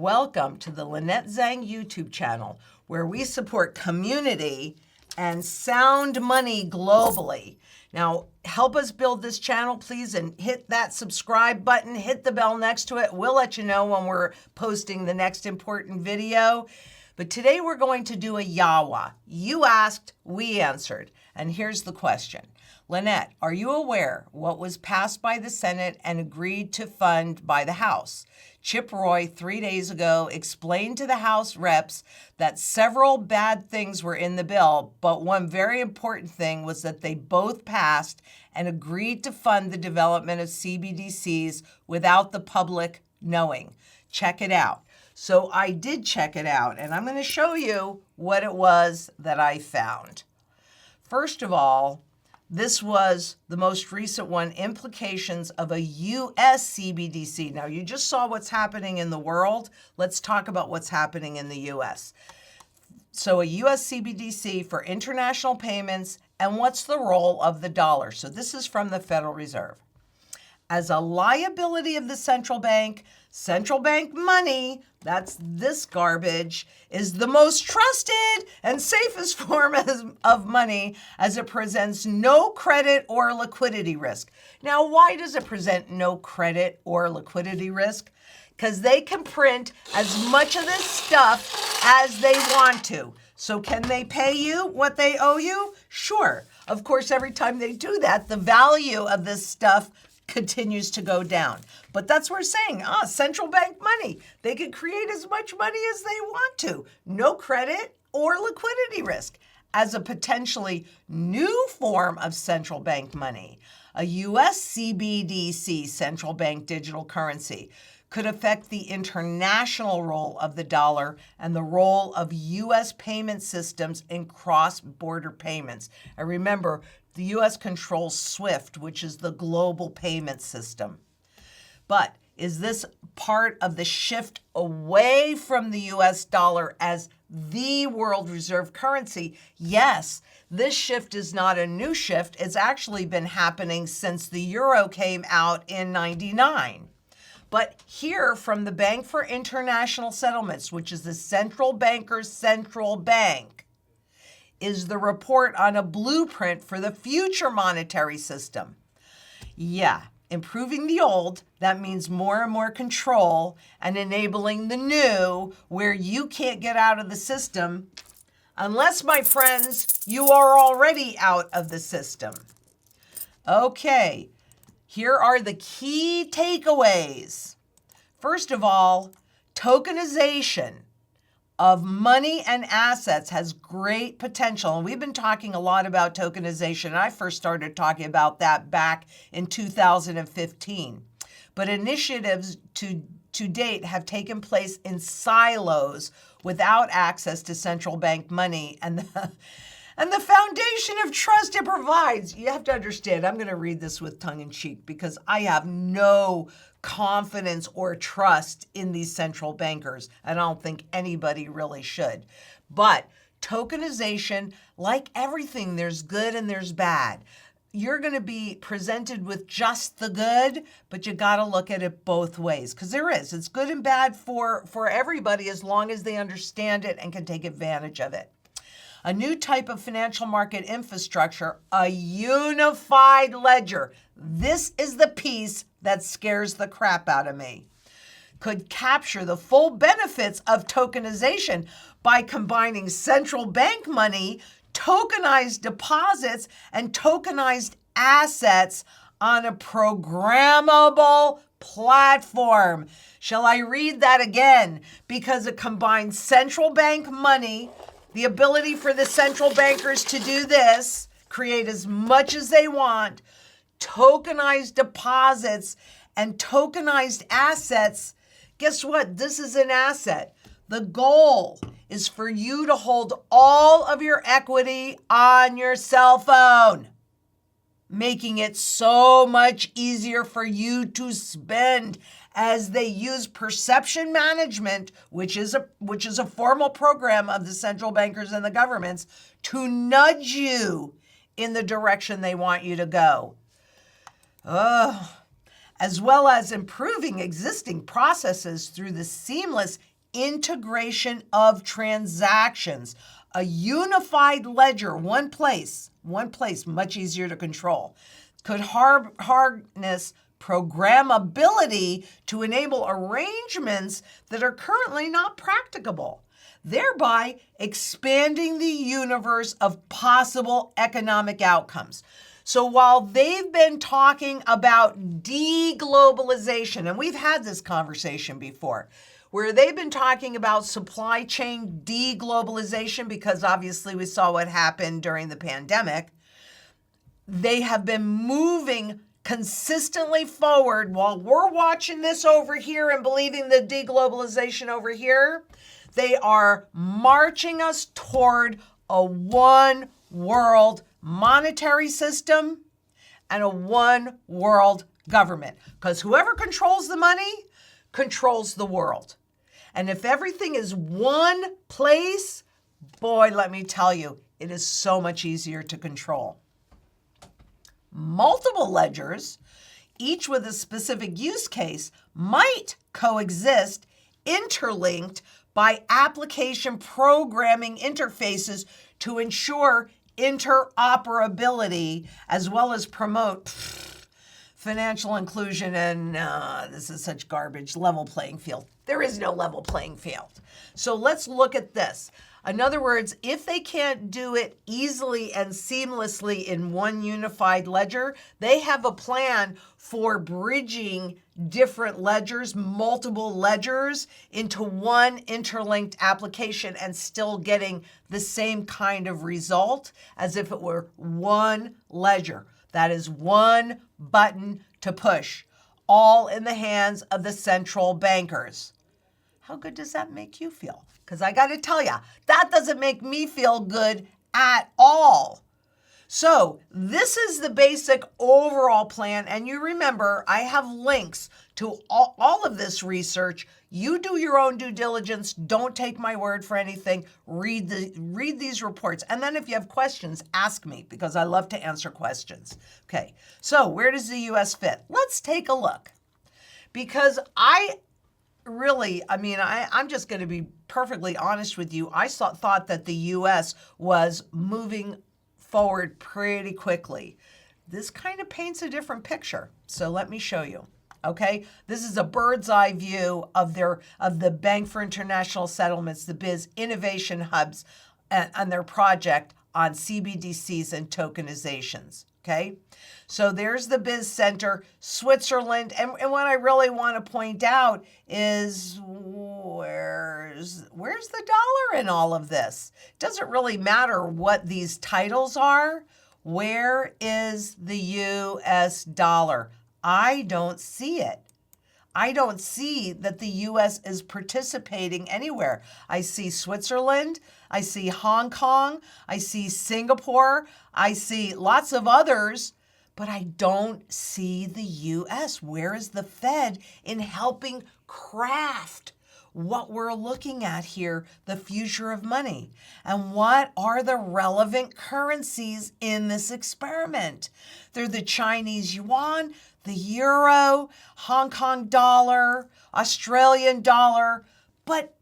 Welcome to the Lynette Zang YouTube channel, where we support community and sound money globally. Now, help us build this channel, please, and hit that subscribe button, hit the bell next to it. We'll let you know when we're posting the next important video. But today we're going to do a Yawa. You asked, we answered. And here's the question. Lynette, are you aware what was passed by the Senate and agreed to fund by the House? Chip Roy 3 days ago explained to the House reps that several bad things were in the bill, but one very important thing was that they both passed and agreed to fund the development of CBDCs without the public knowing. Check it out. So I did check it out, and I'm going to show you what it was that I found. First of all, this was the most recent one, implications of a US CBDC. Now, you just saw what's happening in the world. Let's talk about what's happening in the US. So a US CBDC for international payments, and what's the role of the dollar? So this is from the Federal Reserve. As a liability of the central bank money, that's this garbage, is the most trusted and safest form of money as it presents no credit or liquidity risk. Now, why does it present no credit or liquidity risk? Because they can print as much of this stuff as they want to. So can they pay you what they owe you? Sure. Of course, every time they do that, the value of this stuff continues to go down. But that's what we're saying. Central bank money. They can create as much money as they want to. No credit or liquidity risk. As a potentially new form of central bank money, a US CBDC, central bank digital currency, could affect the international role of the dollar and the role of US payment systems in cross-border payments. And remember, the US controls SWIFT, which is the global payment system. But is this part of the shift away from the US dollar as the world reserve currency? Yes, this shift is not a new shift. It's actually been happening since the euro came out in '99. But here from the Bank for International Settlements, which is the central banker's central bank, is the report on a blueprint for the future monetary system. Yeah, improving the old, that means more and more control, and enabling the new, where you can't get out of the system unless, my friends, you are already out of the system. Okay, here are the key takeaways. First of all, tokenization of money and assets has great potential. And we've been talking a lot about tokenization. I first started talking about that back in 2015. But initiatives to date have taken place in silos without access to central bank money and the foundation of trust it provides. You have to understand, I'm going to read this with tongue in cheek because I have no confidence or trust in these central bankers, and I don't think anybody really should. But tokenization, like everything, there's good and there's bad. You're going to be presented with just the good, but you got to look at it both ways, because it's good and bad for everybody as long as they understand it and can take advantage of it. A new type of financial market infrastructure, a unified ledger. This is the piece that scares the crap out of me. Could capture the full benefits of tokenization by combining central bank money, tokenized deposits, and tokenized assets on a programmable platform. Shall I read that again? Because it combines central bank money, the ability for the central bankers to do this, create as much as they want, tokenized deposits and tokenized assets. Guess what? This is an asset. The goal is for you to hold all of your equity on your cell phone, making it so much easier for you to spend as they use perception management, which is a formal program of the central bankers and the governments, to nudge you in the direction they want you to go. As well as improving existing processes through the seamless integration of transactions. A unified ledger, one place, much easier to control, could harness programmability to enable arrangements that are currently not practicable, thereby expanding the universe of possible economic outcomes. So while they've been talking about deglobalization, and we've had this conversation before, where they've been talking about supply chain deglobalization, because obviously we saw what happened during the pandemic, they have been moving consistently forward while we're watching this over here and believing the deglobalization over here. They are marching us toward a one world monetary system and a one world government, because whoever controls the money controls the world. And if everything is one place, boy, let me tell you, it is so much easier to control. Multiple ledgers, each with a specific use case, might coexist, interlinked by application programming interfaces to ensure interoperability, as well as promote financial inclusion and this is such garbage, level playing field. There is no level playing field. So let's look at this. In other words, if they can't do it easily and seamlessly in one unified ledger, they have a plan for bridging different ledgers, multiple ledgers, into one interlinked application and still getting the same kind of result as if it were one ledger. That is one button to push, all in the hands of the central bankers. How good does that make you feel? Because I got to tell you, that doesn't make me feel good at all. So this is the basic overall plan. And you remember, I have links to all of this research. You do your own due diligence. Don't take my word for anything. Read these reports. And then if you have questions, ask me, because I love to answer questions. Okay, so where does the U.S. fit? Let's take a look. Because I'm just going to be perfectly honest with you. I thought that the U.S. was moving forward pretty quickly. This kind of paints a different picture. So let me show you. Okay, this is a bird's eye view of the Bank for International Settlements, the BIZ Innovation Hubs, and their project on CBDCs and tokenizations. Okay, so there's the BIZ Center, Switzerland, and what I really want to point out is where's the dollar in all of this? It doesn't really matter what these titles are. Where is the US dollar? I don't see it. I don't see that the U.S. is participating anywhere. I see Switzerland, I see Hong Kong, I see Singapore, I see lots of others, but I don't see the U.S. Where is the Fed in helping craft what we're looking at here, the future of money? And what are the relevant currencies in this experiment? They're the Chinese yuan, the euro, Hong Kong dollar, Australian dollar, but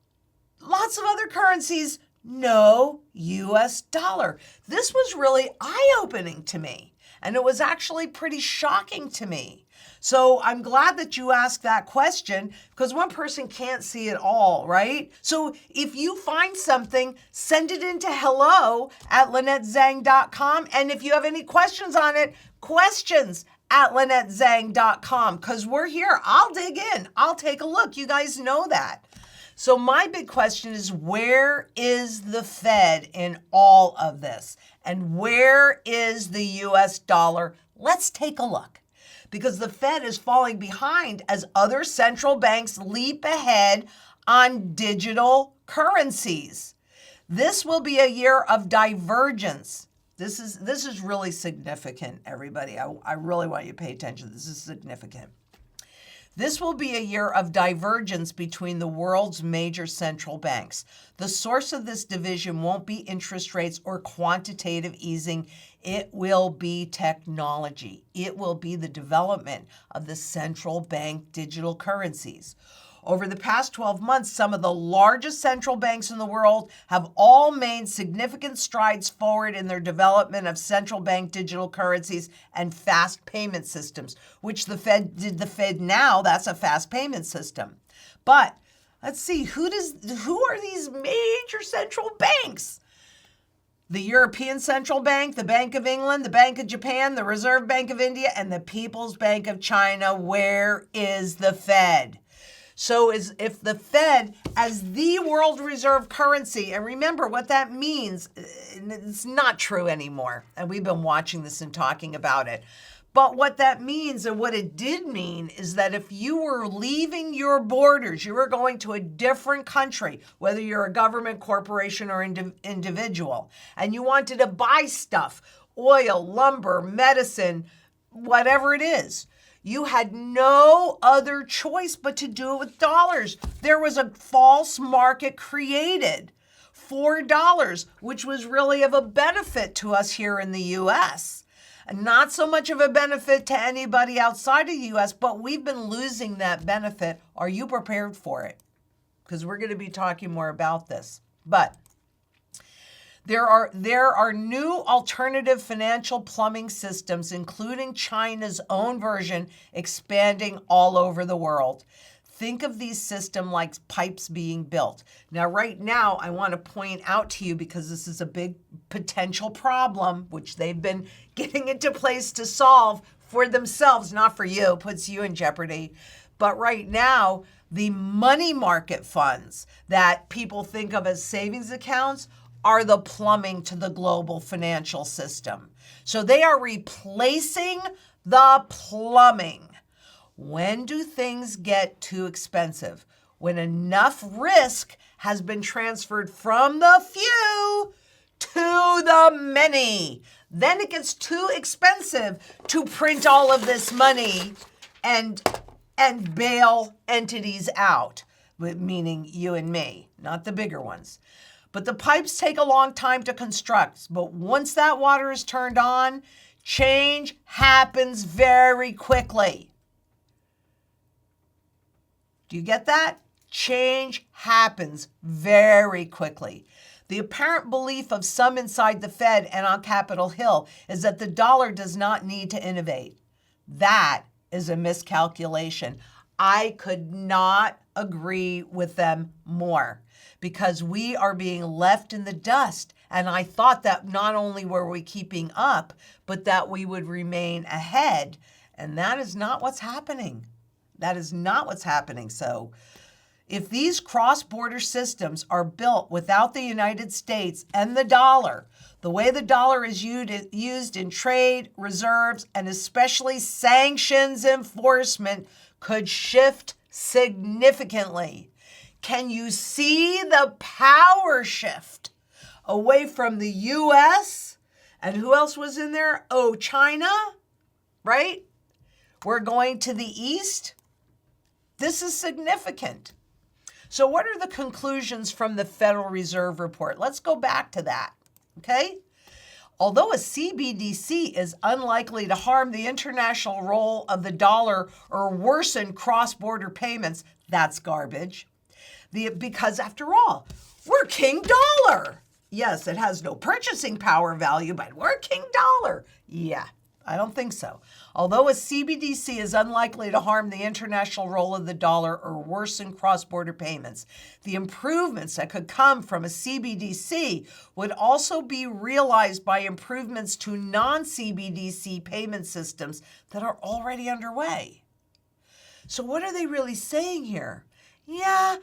lots of other currencies, no US dollar. This was really eye-opening to me, and it was actually pretty shocking to me. So I'm glad that you asked that question, because one person can't see it all, right? So if you find something, send it into hello@LynetteZang.com. And if you have any questions on it, questions@LynetteZang.com, because we're here. I'll dig in. I'll take a look. You guys know that. So my big question is, where is the Fed in all of this? And where is the US dollar? Let's take a look. Because the Fed is falling behind as other central banks leap ahead on digital currencies. This will be a year of divergence. This is really significant, everybody. I really want you to pay attention. This is significant. This will be a year of divergence between the world's major central banks. The source of this division won't be interest rates or quantitative easing. It will be technology. It will be the development of the central bank digital currencies. Over the past 12 months, some of the largest central banks in the world have all made significant strides forward in their development of central bank digital currencies and fast payment systems, which the Fed now, that's a fast payment system. But let's see, who are these major central banks? The European Central Bank, the Bank of England, the Bank of Japan, the Reserve Bank of India, and the People's Bank of China. Where is the Fed? So if the Fed as the world reserve currency, and remember what that means, it's not true anymore. And we've been watching this and talking about it. But what that means and what it did mean is that if you were leaving your borders, you were going to a different country, whether you're a government, corporation, or individual, and you wanted to buy stuff, oil, lumber, medicine, whatever it is, you had no other choice but to do it with dollars. There was a false market created for dollars, which was really of a benefit to us here in the US. Not so much of a benefit to anybody outside of the U.S., but we've been losing that benefit. Are you prepared for it? Because we're going to be talking more about this. But there are new alternative financial plumbing systems, including China's own version, expanding all over the world. Think of these systems like pipes being built. Now, right now, I want to point out to you, because this is a big potential problem, which they've been getting into place to solve for themselves, not for you, puts you in jeopardy. But right now, the money market funds that people think of as savings accounts are the plumbing to the global financial system. So they are replacing the plumbing. When do things get too expensive? When enough risk has been transferred from the few to the many. Then it gets too expensive to print all of this money and bail entities out, meaning you and me, not the bigger ones. But the pipes take a long time to construct. But once that water is turned on, change happens very quickly. Do you get that? Change happens very quickly. The apparent belief of some inside the Fed and on Capitol Hill is that the dollar does not need to innovate. That is a miscalculation. I could not agree with them more, because we are being left in the dust. And I thought that not only were we keeping up, but that we would remain ahead. And that is not what's happening. That is not what's happening. So if these cross-border systems are built without the United States and the dollar, the way the dollar is used in trade, reserves, and especially sanctions enforcement could shift significantly. Can you see the power shift away from the U.S.? And who else was in there? Oh, China, right? We're going to the East. This is significant. So what are the conclusions from the Federal Reserve report? Let's go back to that, okay? Although a CBDC is unlikely to harm the international role of the dollar or worsen cross-border payments, that's garbage. Because after all, we're king dollar. Yes, it has no purchasing power value, but we're king dollar. Yeah, I don't think so. Although a CBDC is unlikely to harm the international role of the dollar or worsen cross-border payments, the improvements that could come from a CBDC would also be realized by improvements to non-CBDC payment systems that are already underway. So what are they really saying here? Yeah,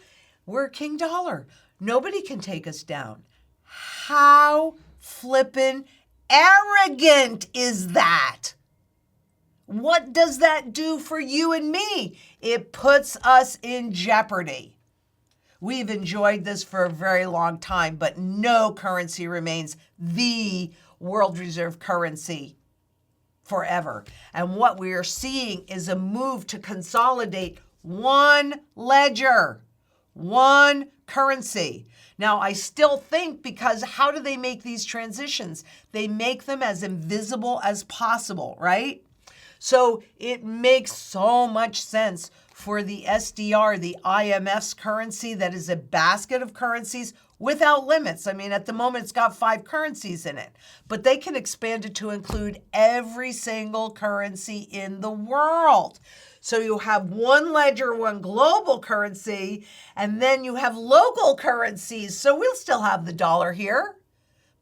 we're king dollar. Nobody can take us down. How flippin' arrogant is that? What does that do for you and me? It puts us in jeopardy. We've enjoyed this for a very long time, but no currency remains the world reserve currency forever. And what we are seeing is a move to consolidate one ledger, one currency. Now, I still think, because how do they make these transitions? They make them as invisible as possible, right? So it makes so much sense for the SDR, the IMF's currency that is a basket of currencies without limits. I mean, at the moment, it's got 5 currencies in it, but they can expand it to include every single currency in the world. So you have one ledger, one global currency, and then you have local currencies. So we'll still have the dollar here,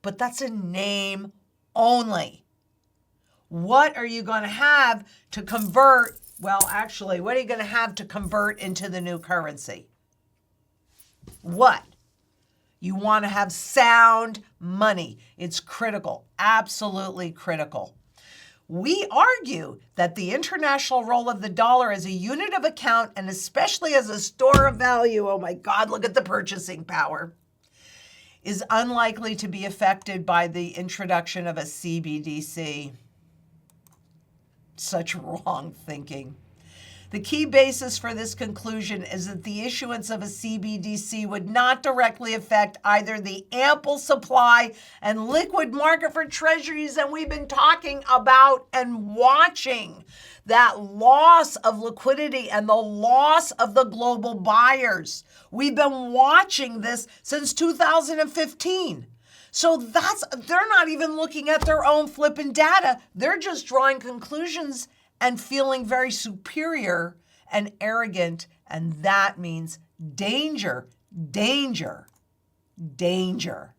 but that's a name only. What are you going to have to convert? Well, actually, what are you going to have to convert into the new currency? What? You want to have sound money. It's critical, absolutely critical. We argue that the international role of the dollar as a unit of account and especially as a store of value, oh my God, look at the purchasing power, is unlikely to be affected by the introduction of a CBDC. Such wrong thinking. The key basis for this conclusion is that the issuance of a CBDC would not directly affect either the ample supply and liquid market for treasuries, and we've been talking about and watching that loss of liquidity and the loss of the global buyers. We've been watching this since 2015. So they're not even looking at their own flipping data. They're just drawing conclusions and feeling very superior and arrogant. And that means danger, danger, danger.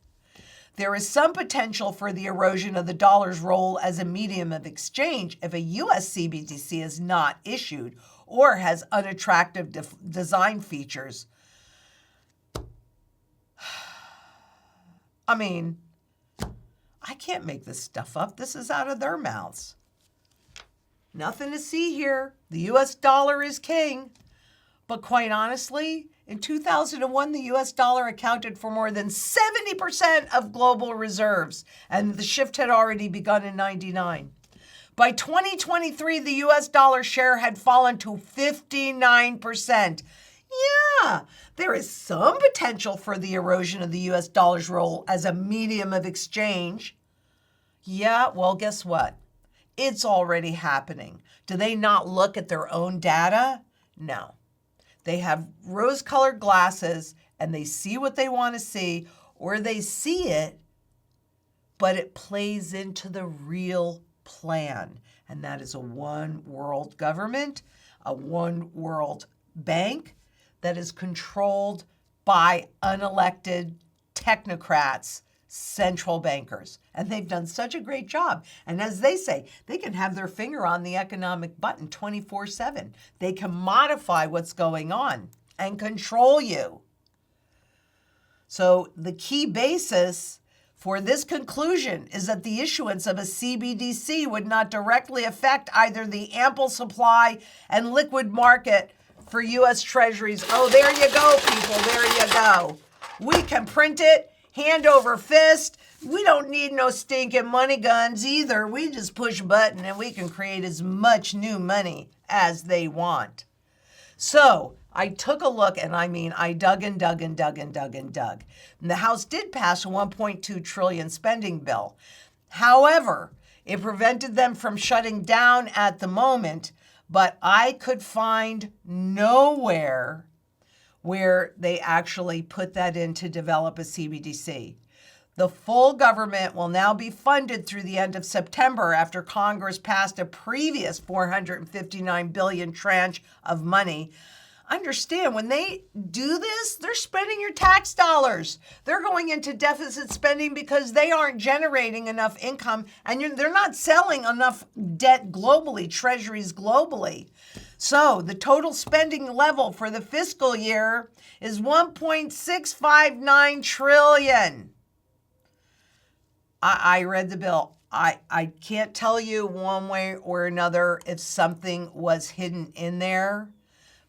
There is some potential for the erosion of the dollar's role as a medium of exchange if a US CBDC is not issued or has unattractive design features. I mean, I can't make this stuff up. This is out of their mouths. Nothing to see here. The US dollar is king. But quite honestly, in 2001, the US dollar accounted for more than 70% of global reserves, and the shift had already begun in 99. By 2023, the US dollar share had fallen to 59%. Yeah, there is some potential for the erosion of the US dollar's role as a medium of exchange. Yeah, well, guess what? It's already happening. Do they not look at their own data? No. They have rose-colored glasses and they see what they want to see, or they see it, but it plays into the real plan. And that is a one world government, a one world bank that is controlled by unelected technocrats, central bankers. And they've done such a great job. And as they say, they can have their finger on the economic button 24/7. They can modify what's going on and control you. So the key basis for this conclusion is that the issuance of a CBDC would not directly affect either the ample supply and liquid market for U.S. Treasuries. Oh, there you go, people. There you go. We can print it, hand over fist. We don't need no stinking money guns either. We just push a button and we can create as much new money as they want. So I took a look, and I dug and dug and dug and dug and dug. And the House did pass a $1.2 trillion spending bill. However, it prevented them from shutting down at the moment, but I could find nowhere where they actually put that in to develop a CBDC. The full government will now be funded through the end of September after Congress passed a previous $459 billion tranche of money. Understand, when they do this, they're spending your tax dollars. They're going into deficit spending because they aren't generating enough income, and they're not selling enough debt globally, treasuries globally. So the total spending level for the fiscal year is $1.659 trillion. I read the bill. I can't tell you one way or another if something was hidden in there.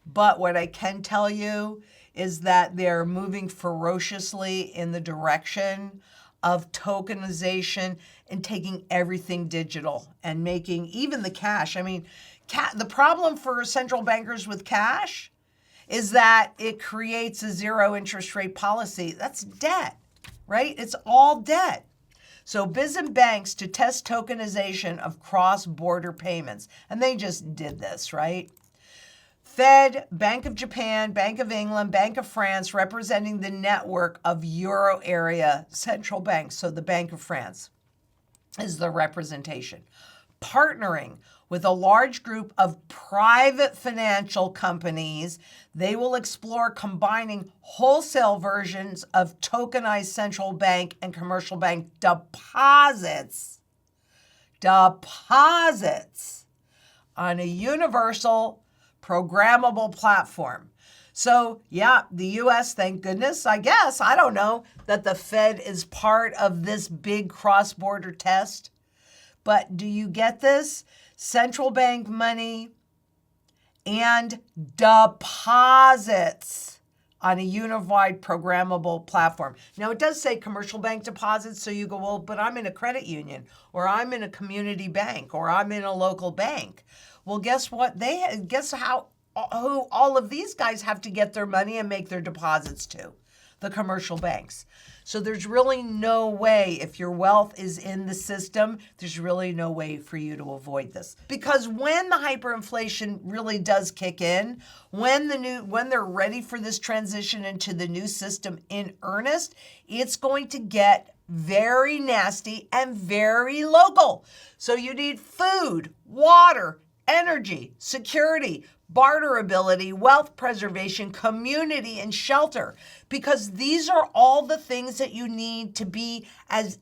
But what I can tell you is that they're moving ferociously in the direction of tokenization and taking everything digital and making even the cash. I mean, the problem for central bankers with cash is that it creates a zero interest rate policy. That's debt, right? It's all debt. So BIS and banks to test tokenization of cross-border payments. And they just did this, right? Fed, Bank of Japan, Bank of England, Bank of France, representing the network of Euro area central banks. So the Bank of France is the representation. Partnering with a large group of private financial companies, they will explore combining wholesale versions of tokenized central bank and commercial bank deposits on a universal programmable platform. So yeah, the US, thank goodness, I guess, I don't know, that the Fed is part of this big cross-border test. But do you get this? Central bank money and deposits on a unified programmable platform. Now, it does say commercial bank deposits, so you go, well, but I'm in a credit union, or I'm in a community bank, or I'm in a local bank. Well, guess what? Guess who all of these guys have to get their money and make their deposits to? The commercial banks. So there's really no way, if your wealth is in the system, there's really no way for you to avoid this. Because when the hyperinflation really does kick in, when they're ready for this transition into the new system in earnest, it's going to get very nasty and very local. So you need food, water, energy, security, barterability, wealth preservation, community, and shelter, because these are all the things that you need to be as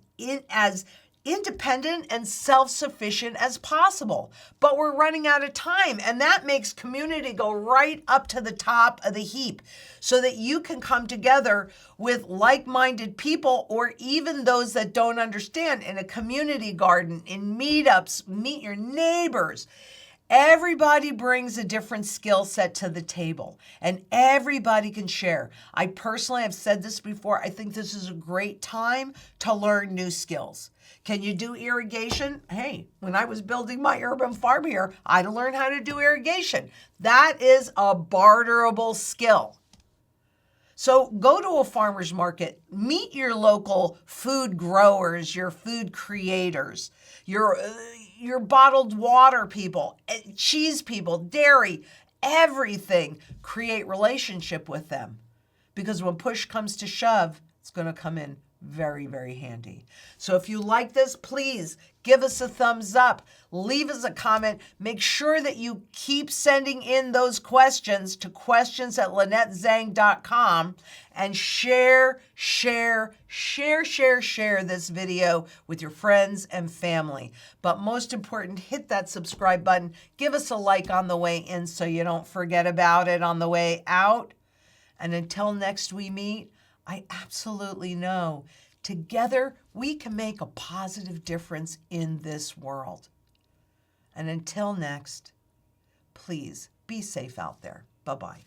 independent and self-sufficient as possible. But we're running out of time, and that makes community go right up to the top of the heap so that you can come together with like-minded people, or even those that don't understand, in a community garden, in meetups, meet your neighbors. Everybody brings a different skill set to the table, and everybody can share. I personally have said this before. I think this is a great time to learn new skills. Can you do irrigation? Hey, when I was building my urban farm here, I learned how to do irrigation. That is a barterable skill. So go to a farmer's market, meet your local food growers, your food creators, your bottled water people, cheese people, dairy, everything. Create relationship with them. Because when push comes to shove, it's going to come in very, very handy. So if you like this, please give us a thumbs up, leave us a comment, make sure that you keep sending in those questions to questions@LynetteZang.com, and share this video with your friends and family. But most important, hit that subscribe button, give us a like on the way in so you don't forget about it on the way out. And until next we meet, I absolutely know together we can make a positive difference in this world. And until next, please be safe out there. Bye-bye.